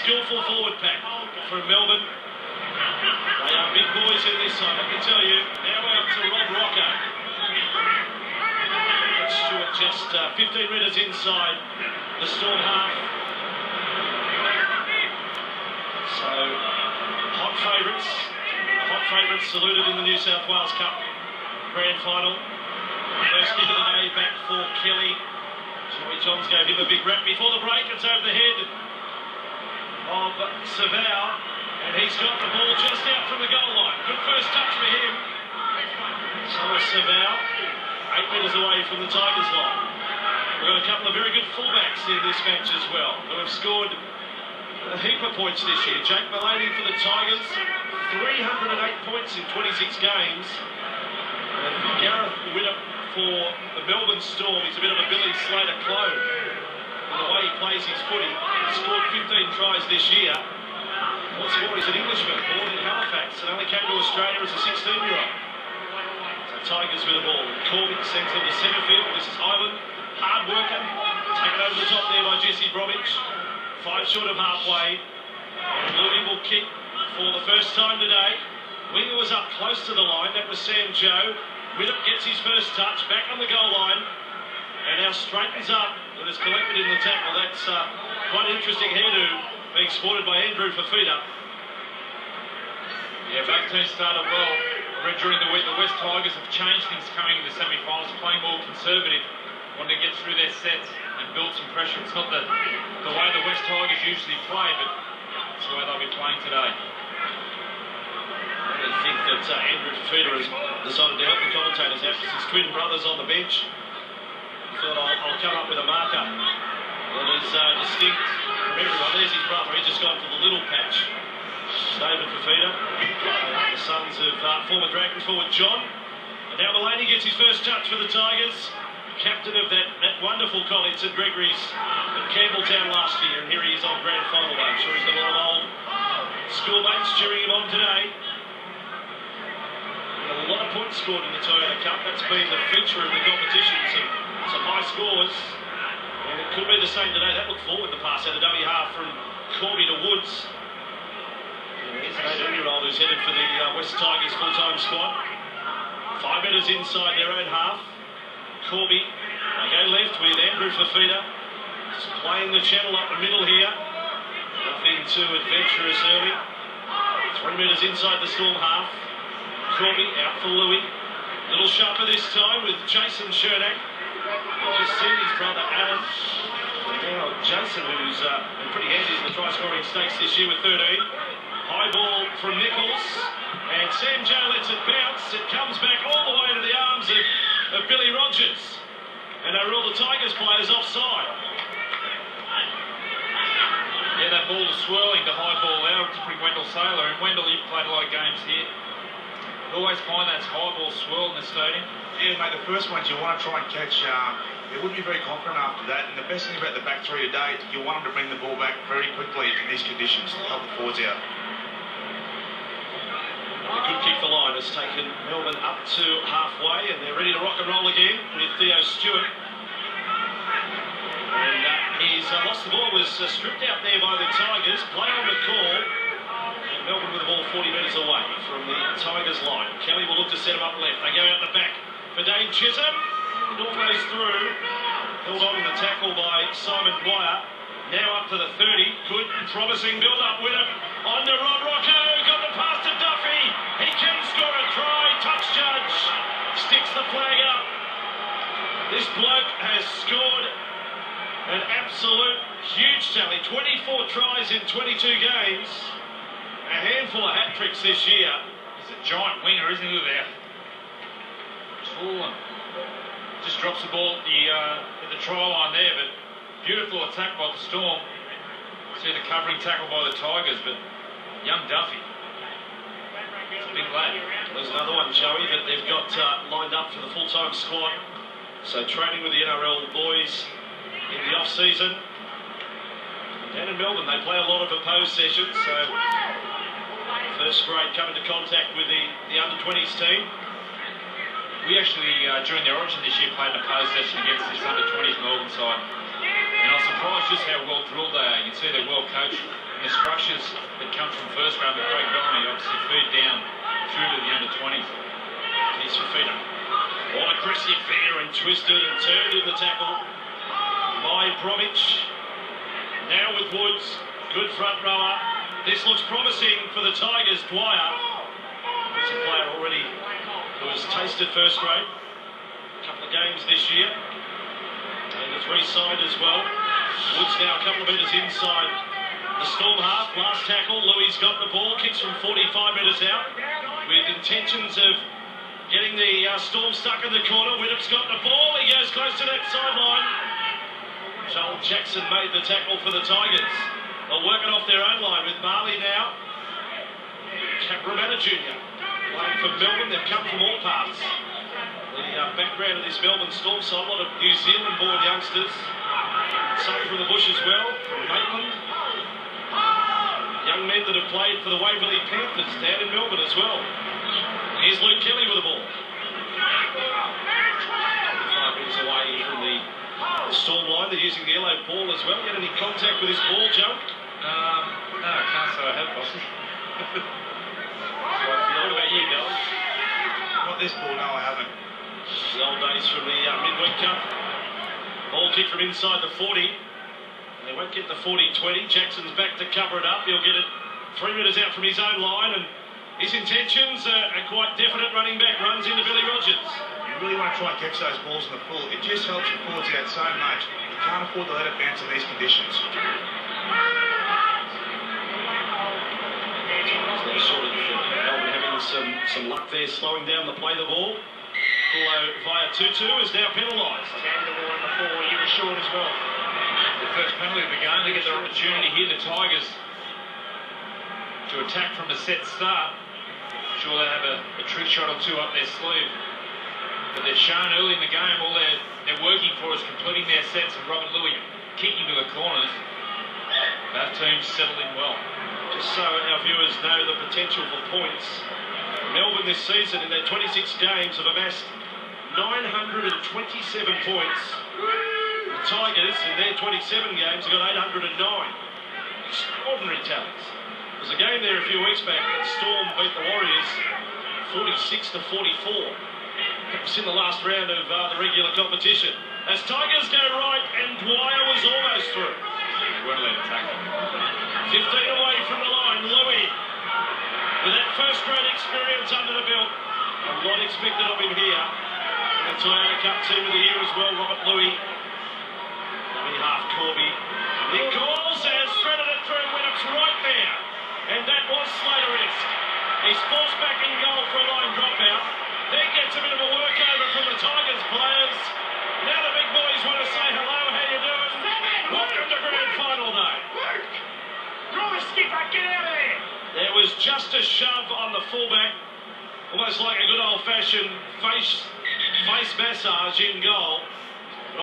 skillful forward pack from Melbourne. They are big boys in this side, I can tell you. Now out to Rob Rocco. Stewart just 15 metres inside the Storm half. So, hot favourites saluted in the New South Wales Cup Grand Final. First kick of the day back for Kelly. Joey Johns gave him a big rap before the break. It's over the head of Savau, and he's got the ball just out from the goal line. Good first touch for him. So is Savau, 8 metres away from the Tigers line. We've got a couple of very good fullbacks in this match as well, who have scored a heap of points this year. Jake Mullaney for the Tigers, 308 points in 26 games. And Gareth Widdop for the Melbourne Storm. He's a bit of a Billy Slater clone in the way he plays his footy. He's scored 15 tries this year. What's more, he's an Englishman, born in Halifax, and only came to Australia as a 16-year-old. So Tigers with the ball. Corbett sends him to centre field. This is Island, hard worker, taken over the top there by Jesse Bromwich. 5 short of halfway. And Louis will kick for the first time today. Winger was up close to the line. That was Sam Joe. Widdop gets his first touch, back on the goal line, and now straightens up and is collected in the tackle. That's quite an interesting hairdo being sported by Andrew Fafita. Yeah, both teams started well. I read during the week the West Tigers have changed things coming into the semi-finals, playing more conservative, wanting to get through their sets and build some pressure. It's not the way the West Tigers usually play, but it's the way they'll be playing today. I think that Andrew Fafita has decided to help the commentators out with his twin brothers on the bench. He thought, I'll come up with a marker that is distinct from everyone. There's his brother. He's just gone for the little patch. David Fafita, the sons of former Dragons forward John. And now Mullaney gets his first touch for the Tigers. Captain of that wonderful college St Gregory's at Campbelltown last year. And here he is on Grand Final day. I'm sure he's got a lot of old schoolmates cheering him on today. A lot of points scored in the Toyota Cup. That's been the feature of the competition. Some high scores. And it could be the same today. That looked forward the pass out of dummy half from Corby to Woods. And here's an 18-year-old who's headed for the West Tigers full-time squad. 5 metres inside their own half. Corby, they go left with Andrew Fafita. Just playing the channel up the middle here. Nothing too adventurous early. 3 metres inside the Storm half. Corby out for Louis. A little sharper this time with Jason Chernak. Just seen his brother Alan. Now Jason, who's been pretty handy in the try-scoring stakes this year with 13. High ball from Nichols. And Sam Joe lets it bounce. It comes back all the way to the arms of Billy Rogers. And they rule the Tigers players offside. Yeah, that ball is swirling to high ball there to bring Wendell Saylor. And Wendell, you've played a lot of games here. You always find that high ball swirl in the stadium. Yeah, mate, the first ones you want to try and catch, they wouldn't be very confident after that. And the best thing about the back three today, you want them to bring the ball back very quickly in these conditions to help the forwards out. A good kick for line has taken Melbourne up to halfway, and they're ready to rock and roll again with Theo Stewart. And he's lost the ball, was stripped out there by the Tigers. Play on the call. Melbourne with the ball 40 metres away from the Tigers line. Kelly will look to set him up left. They go out the back for Dane Chisholm. It all goes through. Held on in the tackle by Simon Dwyer. Now up to the 30. Good, promising build-up with him. On to Rob Rocco. Got the pass to Duffy. He can score a try. Touch judge. Sticks the flag up. This bloke has scored an absolute huge tally. 24 tries in 22 games. A handful of hat-tricks this year. He's a giant winger, isn't he, there? Tall and just drops the ball at the try line there, but beautiful attack by the Storm. See the covering tackle by the Tigers, but young Duffy. It's a big lad. There's another one, Joey, that they've got lined up for the full-time squad. So training with the NRL boys in the off-season. Down in Melbourne, they play a lot of opposed sessions, so first grade coming to contact with the under-20s team. We actually, during the Origin this year, played an opposed session against this under-20s Melbourne side. And I was surprised just how well drilled they are. You can see they're well coached. And the structures that come from first grade with Craig Bellamy obviously feed down through to the under-20s. Here's Fafita. All aggressive there and twisted and turned in the tackle by Bromwich. Now with Woods, good front rower. This looks promising for the Tigers. Dwyer, it's a player already who has tasted first grade. A couple of games this year. And it's re-signed as well. Woods now a couple of metres inside the Storm half. Last tackle, Louis got the ball, kicks from 45 metres out with intentions of getting the Storm stuck in the corner. Widdop's got the ball, he goes close to that sideline. Joel Jackson made the tackle for the Tigers. They'll work it off their own line with Marley now. Cabramatta Jr. playing for Melbourne, they've come from all parts. The background of this Melbourne Storm side, a lot of New Zealand born youngsters. Some from the bush as well, from Maitland. Young men that have played for the Waverley Panthers down in Melbourne as well. Here's Luke Kelly with the ball. 5 metres away from the Storm line. They're using the yellow ball as well. You had any contact with this ball, Joe? No, I can't say I have, boss. What about you, Del? Not this ball, no, I haven't. The old days from the Midweek Cup. Ball kick from inside the 40. They won't get the 40-20. Jackson's back to cover it up. He'll get it 3 metres out from his own line, and his intentions are quite definite. Running back runs into Billy Rogers. You really want to try and catch those balls in the full. It just helps your forwards out so much. You can't afford to let it bounce in these conditions. Sort of Melbourne having some luck there, slowing down the play of the ball. Although via 2-2 is now penalised. And the ball on the 4, you were short as well. The first penalty of the game, they get their opportunity here, the Tigers, to attack from the set start. Sure, they have a trick shot or two up their sleeve. But they've shown early in the game all they're working for is completing their sets, and Robert Louis kicking to the corners. Both teams settling well. Just so our viewers know the potential for points, Melbourne this season in their 26 games have amassed 927 points. The Tigers in their 27 games have got 809. Extraordinary talents. There was a game there a few weeks back that Storm beat the Warriors 46-44. That was in the last round of the regular competition. As Tigers go right, and Dwyer was almost through. They weren't allowed to tackle. 15 away from the line, Louis. With that first grade experience under the belt, a lot expected of him here. In the Toyota Cup team of the year as well, Robert Louis. Dummy half Corby. He calls, has threaded it through Widdop's right there. And that was Slater-esque. He's forced back in goal for a line dropout. Then gets a bit of a workover from the Tigers players. Now the big boys want to say hello, how you doing? Welcome to Grand Final Day. Skipper, get out of there! There was just a shove on the fullback, almost like a good old-fashioned face massage in goal.